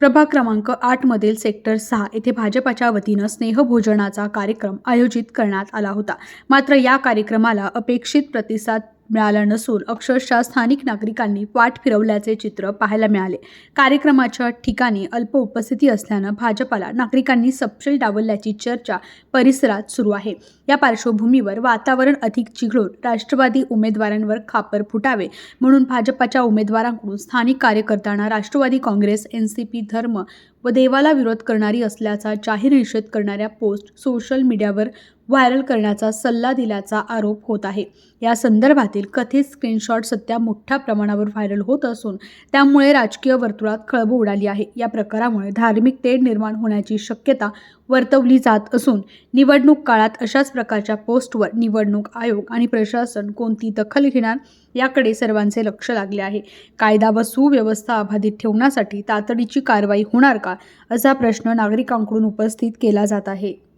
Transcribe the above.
प्रभाग क्रमांक 8 मधील सेक्टर 6 येथे भाजपाच्या वतीनं स्नेहभोजनाचा कार्यक्रम आयोजित करण्यात आला होता. मात्र या कार्यक्रमाला अपेक्षित प्रतिसाद मिळाला नसून अक्षरशः स्थानिक नागरिकांनी पाठ फिरवल्याचे चित्र पाहायला मिळाले. कार्यक्रमाच्या ठिकाणी अल्प उपस्थिती असल्यानं भाजपाला नागरिकांनी सपशेल डावलल्याची चर्चा परिसरात सुरू आहे. या पार्श्वभूमीवर वातावरण अधिक चिघळून राष्ट्रवादी उमेदवारांवर खापर फुटावे म्हणून भाजपाच्या उमेदवारांकडून स्थानिक कार्यकर्त्यांना राष्ट्रवादी काँग्रेस, एनसीपी, धर्म व देवाला विरोध करणारी असल्याचा जाहीर निषेध करणाऱ्या पोस्ट सोशल मीडियावर व्हायरल करण्याचा सल्ला दिल्याचा आरोप होत आहे. या संदर्भातील कथित स्क्रीनशॉट सध्या मोठ्या प्रमाणावर व्हायरल होत असून त्यामुळे राजकीय वर्तुळात खळबळ उडाली आहे. या प्रकारामुळे धार्मिक तेढ निर्माण होण्याची शक्यता वर्तवली जात असून निवडणूक काळात अशाच प्रकारच्या पोस्टवर निवडणूक आयोग आणि प्रशासन कोणती दखल घेणार याकडे सर्वांचे लक्ष लागले आहे. कायदा व सुव्यवस्था अबाधित ठेवण्यासाठी तातडीची कारवाई होणार का, असा प्रश्न नागरिकांकडून उपस्थित केला जात आहे.